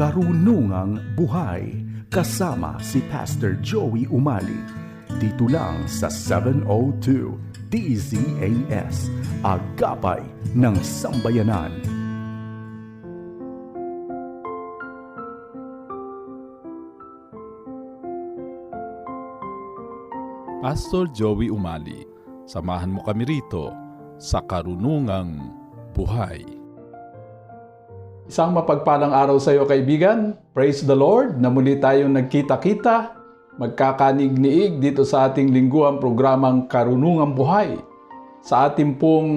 Karunungang Buhay kasama si Pastor Joey Umali. Dito lang sa 702 DZAS, Agapay ng Sambayanan. Pastor Joey Umali, samahan mo kami rito sa Karunungang Buhay. Isang mapagpalang araw sa iyo, kaibigan. Praise the Lord na muli tayong nagkita-kita, magkakanig-niig dito sa ating lingguhang programang Karunungang Buhay. Sa ating pong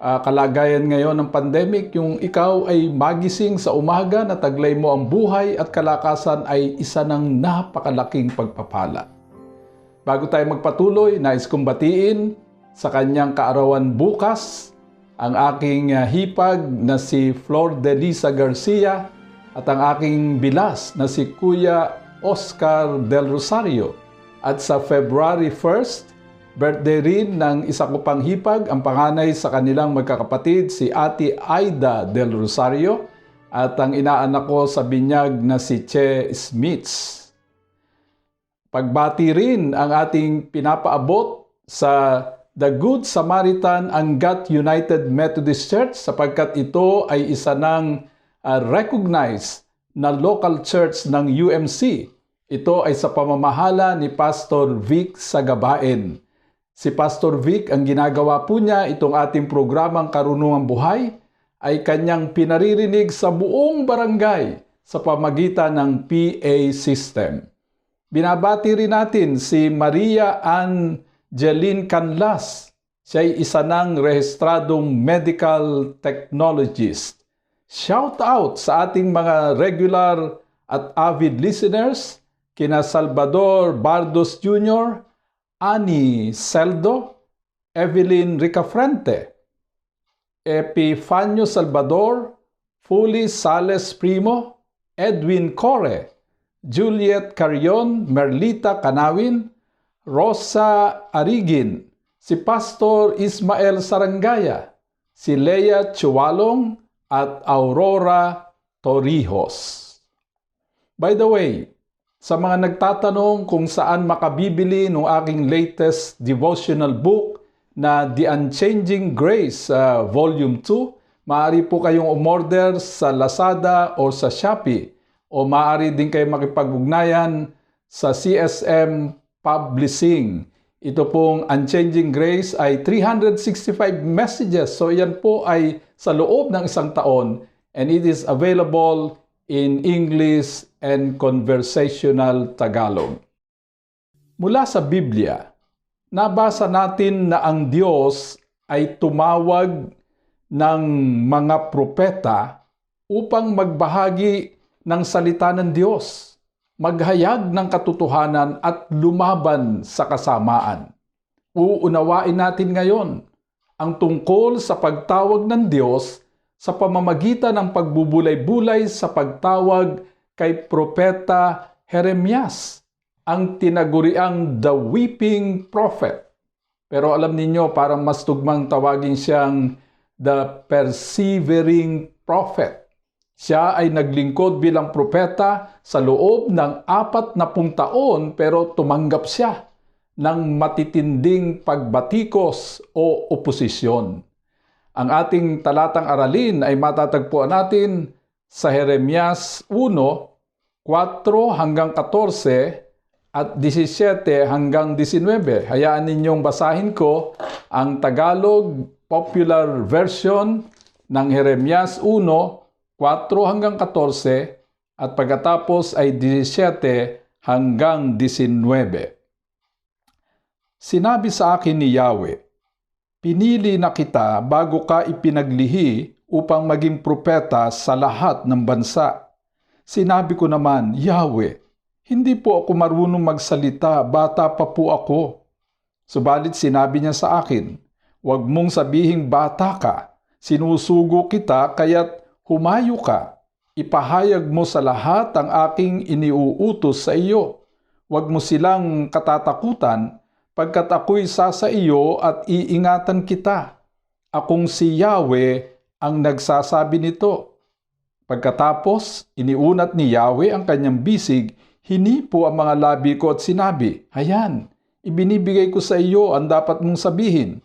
kalagayan ngayon ng pandemic, yung ikaw ay magising sa umaga na taglay mo ang buhay at kalakasan ay isa ng napakalaking pagpapala. Bago tayo magpatuloy, nais kong batiin sa kanyang kaarawan bukas ang aking hipag na si Flor de Lisa Garcia at ang aking bilas na si Kuya Oscar del Rosario. At sa February 1st, birthday rin ng isa ko pang hipag, ang panganay sa kanilang magkakapatid, si Ate Aida del Rosario, at ang inaanak ko sa binyag na si Che Smiths. Pagbati rin ang ating pinapaabot sa The Good Samaritan Angat United Methodist Church sapagkat ito ay isa ng recognized na local church ng UMC. Ito ay sa pamamahala ni Pastor Vic Sagabaen. Si Pastor Vic, ang ginagawa po niya, itong ating programang Karunungang Buhay, ay kanyang pinaririnig sa buong barangay sa pamagitan ng PA system. Binabati rin natin si Maria Ann Jeline Canlas. Siya ay isa ng rehistradong medical technologist. Shout out sa ating mga regular at avid listeners, kina Salvador Bardos Jr., Ani Celdo, Evelyn Ricafrente, Epifanio Salvador, Fuli Sales Primo, Edwin Core, Juliet Carion, Merlita Canawin, Rosa Arigin, si Pastor Ismael Sarangaya, si Lea Chuwalong, at Aurora Torrijos. By the way, sa mga nagtatanong kung saan makabibili ng aking latest devotional book na The Unchanging Grace Volume 2, maaari po kayong umorder sa Lazada o sa Shopee, o maaari din kayo makipag-ugnayan sa CSM Publishing. Ito pong Unchanging Grace ay 365 messages. So yan po ay sa loob ng isang taon, and it is available in English and conversational Tagalog. Mula sa Biblia, nabasa natin na ang Diyos ay tumawag ng mga propeta upang magbahagi ng salita ng Diyos, maghayag ng katotohanan at lumaban sa kasamaan. Uunawain natin ngayon ang tungkol sa pagtawag ng Diyos sa pamamagitan ng pagbubulay-bulay sa pagtawag kay Propeta Jeremias, ang tinaguriang The Weeping Prophet. Pero alam ninyo, parang mas tugmang tawagin siyang The Persevering Prophet. Siya ay naglingkod bilang propeta sa loob ng 40 taon pero tumanggap siya ng matitinding pagbatikos o oposisyon. Ang ating talatang aralin ay matatagpuan natin sa Jeremias 1:4 hanggang 14 at 17 hanggang 19. Hayaan ninyong basahin ko ang Tagalog Popular Version ng Jeremias 1:4 hanggang 14 at pagkatapos ay 17 hanggang 19. Sinabi sa akin ni Yahweh, "Pinili na kita bago ka ipinaglihi upang maging propeta sa lahat ng bansa." Sinabi ko naman, "Yahweh, hindi po ako marunong magsalita, bata pa po ako." Subalit sinabi niya sa akin, "Huwag mong sabihing bata ka, sinusugo kita kaya't humayo ka. Ipahayag mo sa lahat ang aking iniuutos sa iyo. Huwag mo silang katatakutan, pagkat ako'y sasa iyo at iingatan kita. Akong si Yahweh ang nagsasabi nito." Pagkatapos, iniunat ni Yahweh ang kanyang bisig, hinipo ang mga labi ko at sinabi, "Hayan, ibinibigay ko sa iyo ang dapat mong sabihin.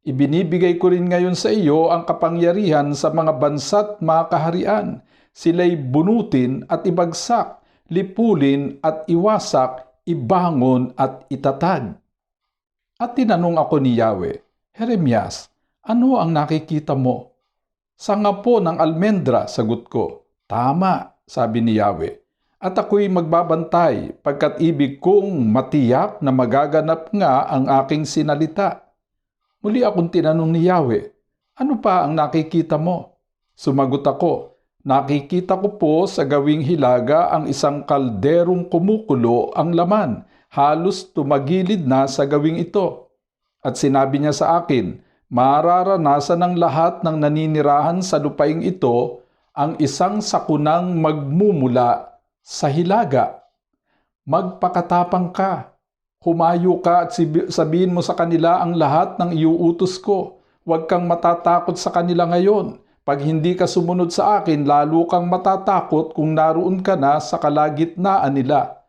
Ibinibigay ko rin ngayon sa iyo ang kapangyarihan sa mga bansa't mga kaharian. Sila'y bunutin at ibagsak, lipulin at iwasak, ibangon at itatag." At tinanong ako ni Yahweh, "Jeremias, ano ang nakikita mo?" "Sanga po ng almendra," sagot ko. "Tama," sabi ni Yahweh. "At ako'y magbabantay pagkat ibig kong matiyak na magaganap nga ang aking sinalita." Muli akong tinanong ni Yahweh, "Ano pa ang nakikita mo?" Sumagot ako, "Nakikita ko po sa gawing hilaga ang isang kalderong kumukulo ang laman, halos tumagilid na sa gawing ito." At sinabi niya sa akin, "Mararanasan ng lahat ng naninirahan sa lupaing ito ang isang sakunang magmumula sa hilaga. Magpakatapang ka. Humayo ka at sabihin mo sa kanila ang lahat ng iuutos ko. Huwag kang matatakot sa kanila ngayon. Pag hindi ka sumunod sa akin, lalo kang matatakot kung naroon ka na sa kalagitnaan nila."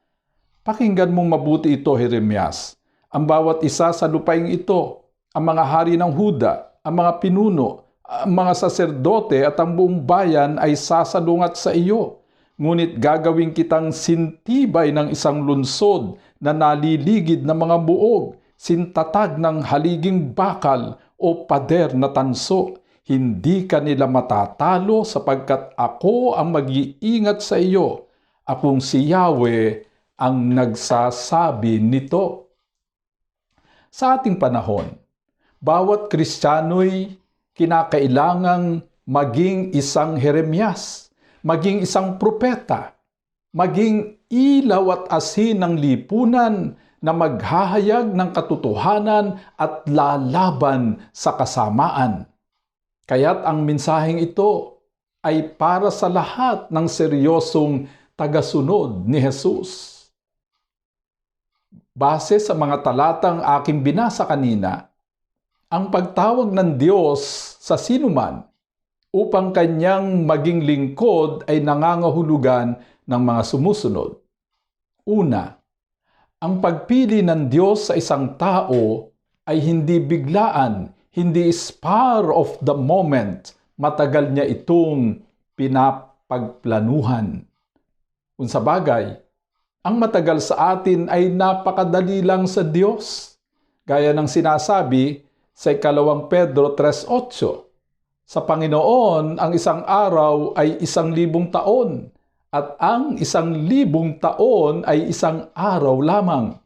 Pakinggan mong mabuti ito, Jeremias. Ang bawat isa sa lupaing ito, ang mga hari ng Huda, ang mga pinuno, ang mga saserdote at ang buong bayan ay sasalungat sa iyo. Ngunit gagawin kitang sintibay ng isang lunsod na naliligid ng mga buog, sintatag ng haliging bakal o pader na tanso. Hindi ka nila matatalo sapagkat ako ang mag-iingat sa iyo. Akong si Yahweh ang nagsasabi nito. Sa ating panahon, bawat Kristiyano'y kinakailangang maging isang Jeremias, maging isang propeta, maging ilaw at asin ng lipunan na maghahayag ng katotohanan at lalaban sa kasamaan. Kaya't ang mensaheng ito ay para sa lahat ng seryosong tagasunod ni Jesus. Base sa mga talatang aking binasa kanina, ang pagtawag ng Diyos sa sinuman upang kanyang maging lingkod ay nangangahulugan ng mga sumusunod. Una, ang pagpili ng Diyos sa isang tao ay hindi biglaan, hindi spur of the moment. Matagal niya itong pinapagplanuhan. Kung sa bagay, ang matagal sa atin ay napakadali lang sa Diyos. Gaya ng sinasabi sa 2 Pedro 3:8, sa Panginoon ang isang araw ay 1,000 taon, at ang 1,000 taon ay isang araw lamang.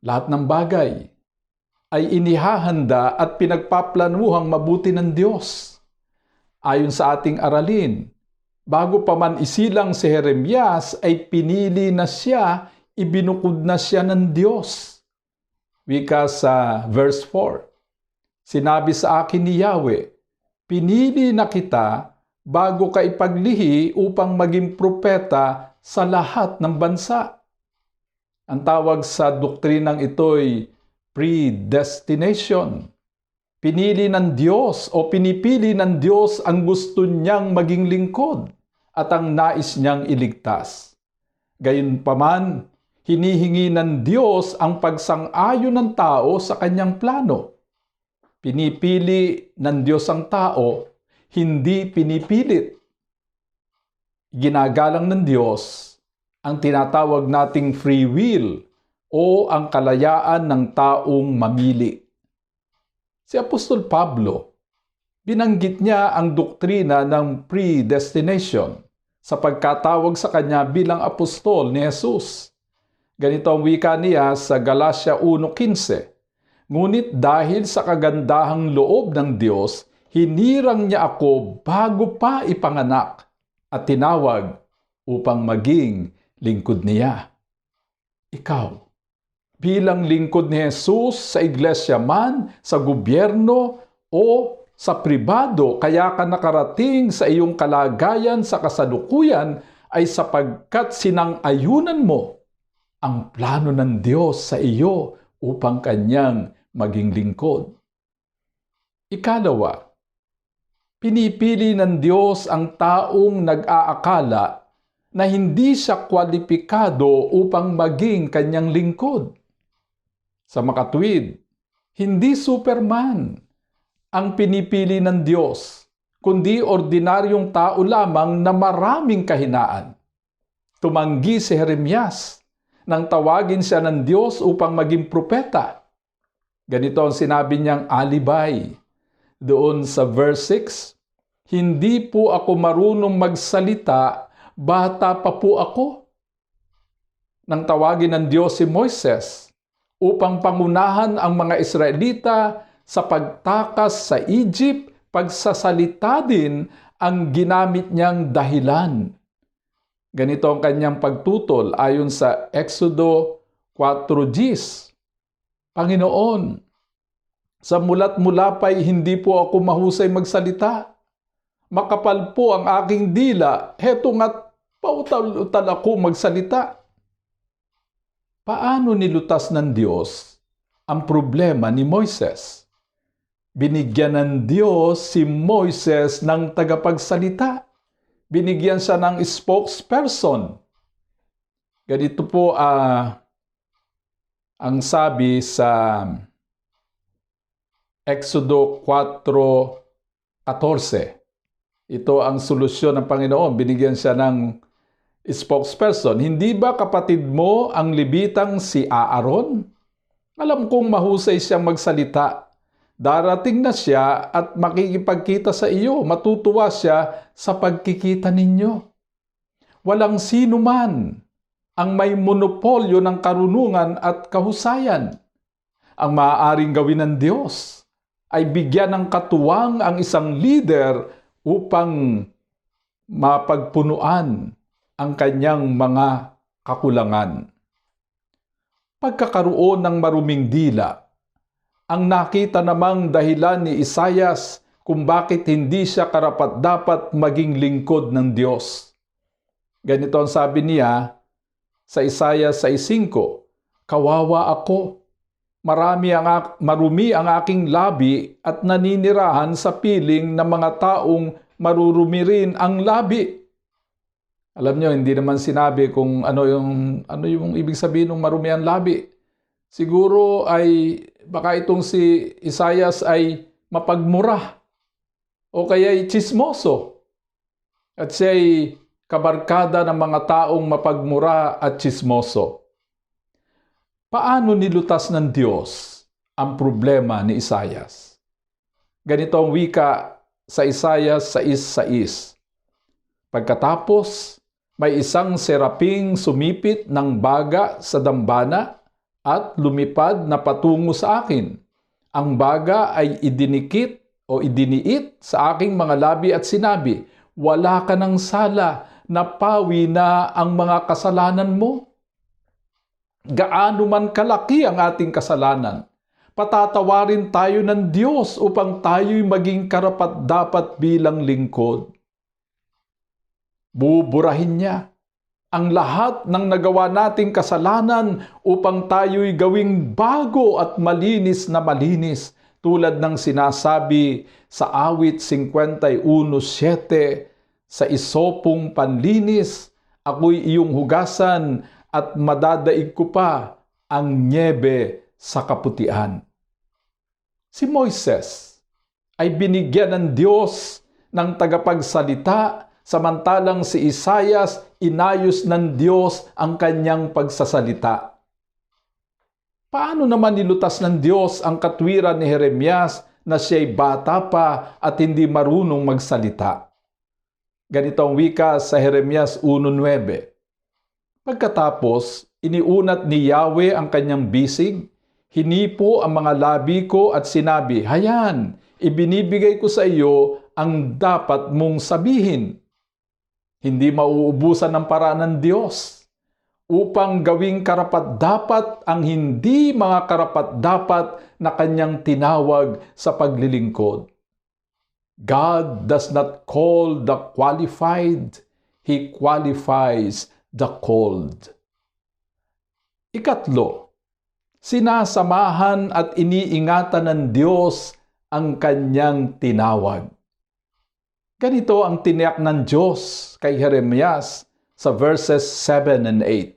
Lahat ng bagay ay inihahanda at pinagpaplanuhang mabuti ng Diyos. Ayon sa ating aralin, bago pa man isilang si Jeremias ay pinili na siya, ibinukod na siya ng Diyos. Wika sa verse 4, "Sinabi sa akin ni Yahweh, pinili na kita bago ka ipaglihi upang maging propeta sa lahat ng bansa." Ang tawag sa doktrinang ito'y predestination. Pinili ng Diyos o pinipili ng Diyos ang gusto niyang maging lingkod at ang nais niyang iligtas. Gayunpaman, hinihingi ng Diyos ang pagsang-ayon ng tao sa kanyang plano. Pinipili ng Diyos ang tao, hindi pinipilit. Ginagalang ng Diyos ang tinatawag nating free will o ang kalayaan ng taong mamili. Si Apostol Pablo, binanggit niya ang doktrina ng predestination sa pagkatawag sa kanya bilang apostol ni Jesus. Ganito ang wika niya sa Galatia 1:15, "Ngunit dahil sa kagandahang loob ng Diyos, hinirang niya ako bago pa ipanganak at tinawag upang maging lingkod niya." Ikaw, bilang lingkod ni Jesus sa iglesia man, sa gobyerno o sa pribado, kaya ka nakarating sa iyong kalagayan sa kasalukuyan ay sapagkat sinang-ayunan mo ang plano ng Diyos sa iyo upang kanyang maging lingkod. Ikalawa, Pinipili ng Diyos ang taong nag-aakala na hindi siya kwalipikado upang maging kanyang lingkod. Sa makatwid, hindi Superman ang pinipili ng Diyos, kundi ordinaryong tao lamang na maraming kahinaan. Tumanggi si Jeremias nang tawagin siya ng Diyos upang maging propeta. Ganito ang sinabi niyang alibay doon sa verse 6, "Hindi po ako marunong magsalita, bata pa po ako." Nang tawagin ng Diyos si Moises upang pangunahan ang mga Israelita sa pagtakas sa Egypt, pagsasalita din ang ginamit niyang dahilan. Ganito ang kanyang pagtutol ayon sa Exodo 4:10. "Panginoon, sa mulat mula pa'y hindi po ako mahusay magsalita. Makapal po ang aking dila, heto nga't pautal-utal ako magsalita." Paano nilutas ng Diyos ang problema ni Moises? Binigyan ng Diyos si Moises ng tagapagsalita. Binigyan siya ng spokesperson. Ganito po ang sabi sa Exodo 4:14. Ito ang solusyon ng Panginoon. Binigyan siya ng spokesperson. "Hindi ba kapatid mo ang Levitang si Aaron? Alam kong mahusay siyang magsalita. Darating na siya at makikipagkita sa iyo. Matutuwa siya sa pagkikita ninyo. Walang sino man ang may monopolyo ng karunungan at kahusayan. Ang maaaring gawin ng Diyos ay bigyan ng katuwang ang isang leader upang mapagpunuan ang kanyang mga kakulangan." Pagkakaroon ng maruming dila, ang nakita namang dahilan ni Isaias kung bakit hindi siya karapat-dapat maging lingkod ng Diyos. Ganito ang sabi niya sa Isaiah 6:5, "Kawawa ako. Marumi ang aking labi at naninirahan sa piling ng mga taong marurumi rin ang labi." Alam nyo, hindi naman sinabi kung ano yung ibig sabihin ng marumi ang labi. Siguro ay baka itong si Isaias ay mapagmura o kaya'y tsismoso. At siya'y kabarkada ng mga taong mapagmura at tsismoso. Paano nilutas ng Diyos ang problema ni Isaias? Ganito ang wika sa Isaiah 6:6. "Pagkatapos, may isang seraping sumipit ng baga sa dambana at lumipad na patungo sa akin. Ang baga ay idiniit sa aking mga labi at sinabi, 'Wala ka ng sala, napawi na ang mga kasalanan mo.' Gaano man kalaki ang ating kasalanan, patatawarin tayo ng Diyos upang tayo'y maging karapat-dapat bilang lingkod. Buburahin niya ang lahat ng nagawa nating kasalanan upang tayo'y gawing bago at malinis na malinis, tulad ng sinasabi sa awit 51:7, "Sa isopong panlinis, ako'y iyong hugasan at madadaig ko pa ang nyebe sa kaputian." Si Moises ay binigyan ng Diyos ng tagapagsalita, samantalang si Isaias inayos ng Diyos ang kanyang pagsasalita. Paano naman nilutas ng Diyos ang katwiran ni Jeremias na siya'y bata pa at hindi marunong magsalita? Ganito ang wika sa Jeremias 1:9. "Pagkatapos, iniunat ni Yahweh ang kanyang bisig, hinipo ang mga labi ko at sinabi, 'Hayan, ibinibigay ko sa iyo ang dapat mong sabihin.' Hindi mauubusan ng paraan ng Diyos upang gawing karapat-dapat ang hindi mga karapat-dapat na kanyang tinawag sa paglilingkod. God does not call the qualified, He qualifies the called." Ikatlo, sinasamahan at iniingatan ng Diyos ang kanyang tinawag. Ganito ang tiniyak ng Diyos kay Jeremias sa verses 7 and 8.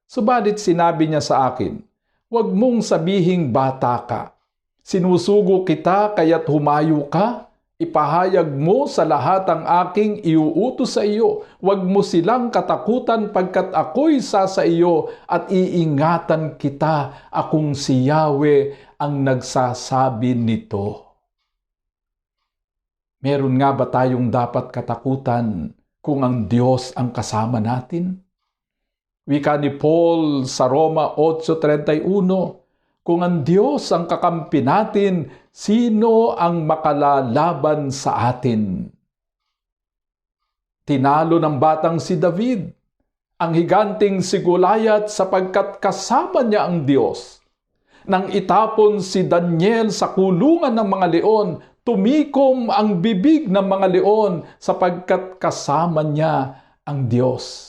Subalit sinabi niya sa akin, "Huwag mong sabihing bata ka. Sinusugo kita kaya't humayo ka. Ipahayag mo sa lahat ang aking iuutos sa iyo. Huwag mo silang katakutan pagkat ako'y sa iyo at iingatan kita. Akong si Yahweh ang nagsasabi nito." Meron nga ba tayong dapat katakutan kung ang Diyos ang kasama natin? Wika ni Paul sa Roma 8:31, "Kung ang Diyos ang kakampi natin, sino ang makalalaban sa atin?" Tinalo ng batang si David ang higanting si Goliath sapagkat kasama niya ang Diyos. Nang itapon si Daniel sa kulungan ng mga leon, tumikom ang bibig ng mga leon sapagkat kasama niya ang Diyos.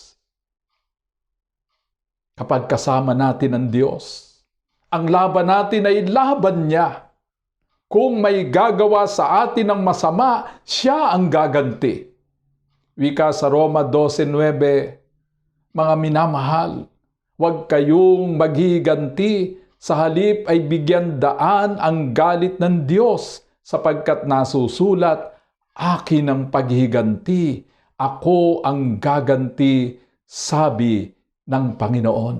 Kapag kasama natin ang Diyos, ang laban natin ay laban niya. Kung may gagawa sa atin ng masama, siya ang gaganti. Wika sa Roma 12:9, "Mga minamahal, huwag kayong maghiganti, sa halip ay bigyan daan ang galit ng Diyos, sapagkat nasusulat, akin ang paghiganti, ako ang gaganti, sabi ng Panginoon."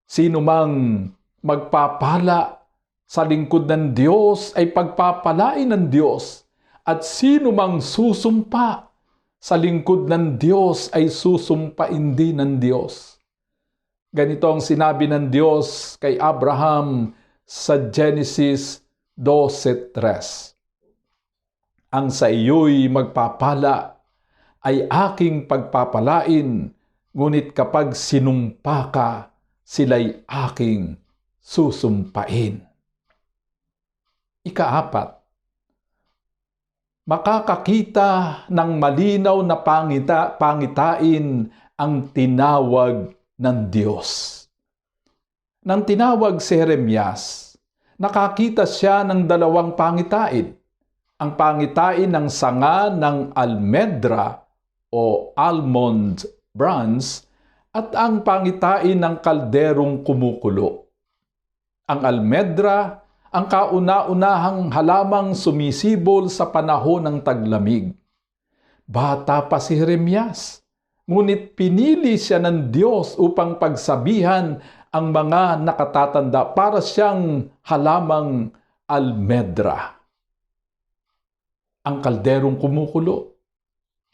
Sino mang magpapala sa lingkod ng Diyos ay pagpapalain ng Diyos, at sino mang susumpa sa lingkod ng Diyos ay susumpain din ng Diyos. Ganito ang sinabi ng Diyos kay Abraham sa Genesis 12:3. "Ang sa iyo'y magpapala ay aking pagpapalain, ngunit kapag sinumpa ka, sila'y aking susumpain." Ika-4, makakakita ng malinaw na pangitain ang tinawag ng Diyos. Nang tinawag si Jeremias, nakakita siya ng dalawang pangitain. Ang pangitain ng sanga ng almendra o almond branch at ang pangitain ng kalderong kumukulo. Ang almendra, ang kauna-unahang halamang sumisibol sa panahon ng taglamig. Bata pa si Jeremias, ngunit pinili siya ng Diyos upang pagsabihan ang mga nakatatanda para siyang halamang almendra. Ang kalderong kumukulo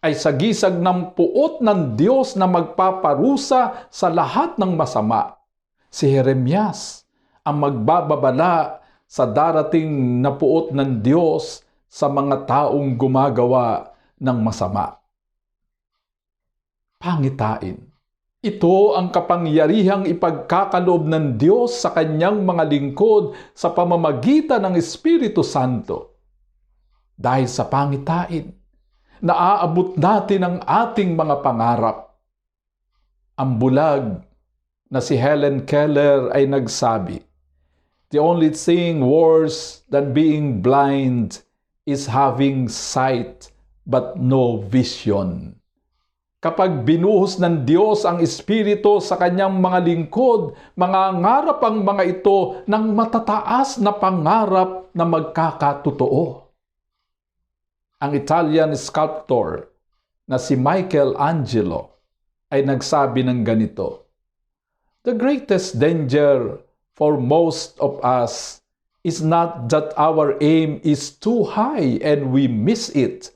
ay sagisag ng puot ng Diyos na magpaparusa sa lahat ng masama. Si Jeremias ang magbababala sa darating na puot ng Diyos sa mga taong gumagawa ng masama. Pangitain. Ito ang kapangyarihang ipagkakaloob ng Diyos sa kanyang mga lingkod sa pamamagitan ng Espiritu Santo. Dahil sa pangitain, naaabot natin ang ating mga pangarap. Ang bulag na si Helen Keller ay nagsabi, "The only thing worse than being blind is having sight but no vision." Kapag binuhos ng Diyos ang Espiritu sa kanyang mga lingkod, mangangarap ang mga ito ng matataas na pangarap na magkakatotoo. Ang Italian sculptor na si Michelangelo ay nagsabi ng ganito, "The greatest danger for most of us is not that our aim is too high and we miss it,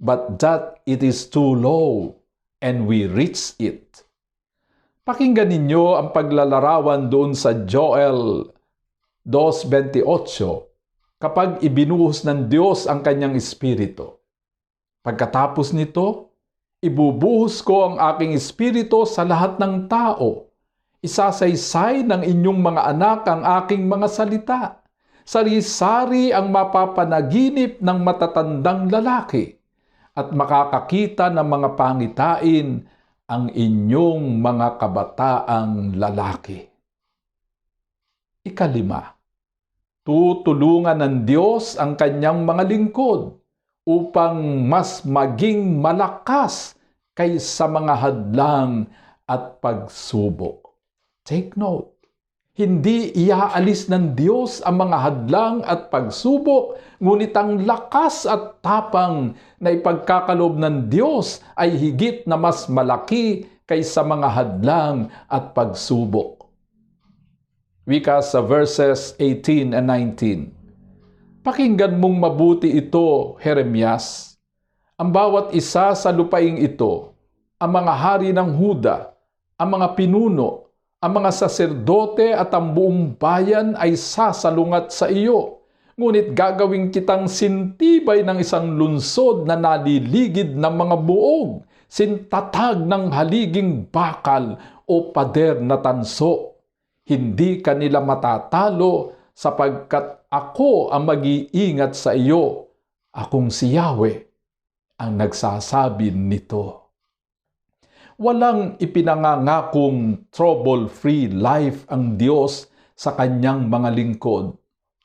but that it is too low and we reach it." Pakinggan ninyo ang paglalarawan doon sa Joel 2:28 kapag ibinuhos ng Diyos ang kanyang Espiritu. "Pagkatapos nito, ibubuhos ko ang aking Espiritu sa lahat ng tao. Isasaysay ng inyong mga anak ang aking mga salita. Sari-sari ang mapapanaginip ng matatandang lalaki. At makakakita ng mga pangitain ang inyong mga kabataang lalaki." 5, tutulungan ng Diyos ang kanyang mga lingkod upang mas maging malakas kaysa mga hadlang at pagsubok. Take note, hindi iaalis ng Diyos ang mga hadlang at pagsubok, ngunit ang lakas at tapang na ipagkakaloob ng Diyos ay higit na mas malaki kaysa mga hadlang at pagsubok. Wika sa verses 18 and 19. Pakinggan mong mabuti ito, Jeremias. Ang bawat isa sa lupaing ito, ang mga hari ng Huda, ang mga pinuno, ang mga saserdote at ang buong bayan ay sasalungat sa iyo. Ngunit gagawin kitang sintibay ng isang lunsod na naliligid ng mga buog, sintatag ng haliging bakal o pader na tanso. Hindi kanila matatalo sapagkat ako ang mag-iingat sa iyo. Akong si Yahweh ang nagsasabi nito. Walang ipinangangakong trouble-free life ang Diyos sa kanyang mga lingkod.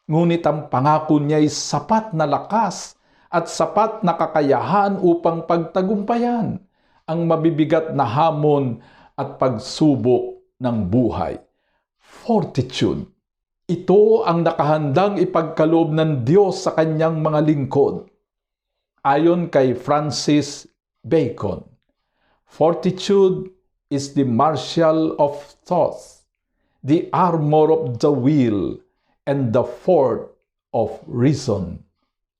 Ngunit ang pangako niya ay sapat na lakas at sapat na kakayahan upang pagtagumpayan ang mabibigat na hamon at pagsubok ng buhay. Fortitude. Ito ang nakahandang ipagkaloob ng Diyos sa kanyang mga lingkod. Ayon kay Francis Bacon, fortitude is the martial of thoughts, the armor of the will, and the fort of reason.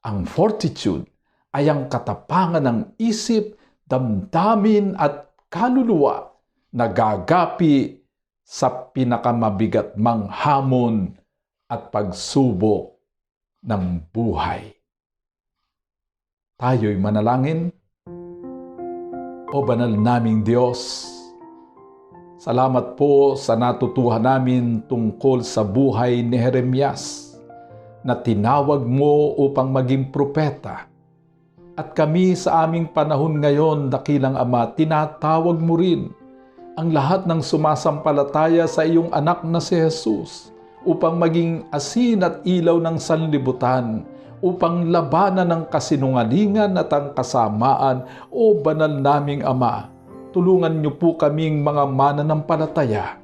Ang fortitude ay ang katapangan ng isip, damdamin at kaluluwa na gagapi sa pinakamabigat mang hamon at pagsubok ng buhay. Tayo'y manalangin. O banal naming Diyos, salamat po sa natutuhan namin tungkol sa buhay ni Jeremias na tinawag mo upang maging propeta. At kami sa aming panahon ngayon, dakilang Ama, tinatawag mo rin ang lahat ng sumasampalataya sa iyong anak na si Jesus upang maging asin at ilaw ng sanlibutan, upang labanan ng kasinungalingan at ang kasamaan. O banal naming Ama, tulungan niyo po kaming mga mananampalataya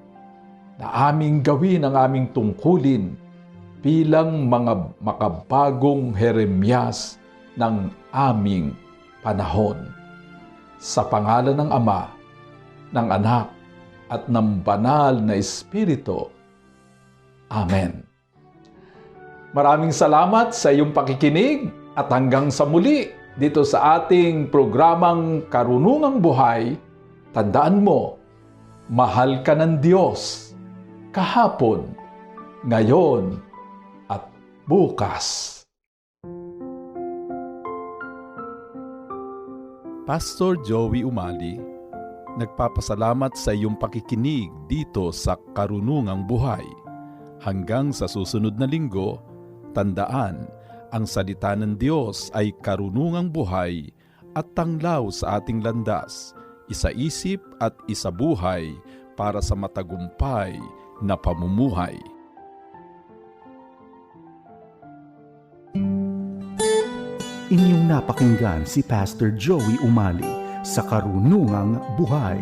na aming gawin ang aming tungkulin bilang mga makabagong Jeremias ng aming panahon. Sa pangalan ng Ama, ng Anak, at ng Banal na Espiritu. Amen. Maraming salamat sa iyong pakikinig at hanggang sa muli dito sa ating programang Karunungang Buhay. Tandaan mo, mahal ka ng Diyos kahapon, ngayon at bukas. Pastor Joey Umali, nagpapasalamat sa iyong pakikinig dito sa Karunungang Buhay. Hanggang sa susunod na linggo, tandaan, ang salita ng Diyos ay karunungang buhay at tanglaw sa ating landas, isa-isip at isa-buhay para sa matagumpay na pamumuhay. Inyong napakinggan si Pastor Joey Umali sa Karunungang Buhay.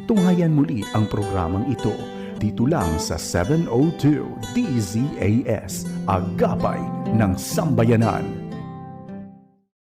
Tunghayan muli ang programang ito dito lang sa 702 DZAS, Agapay ng Sambayanan.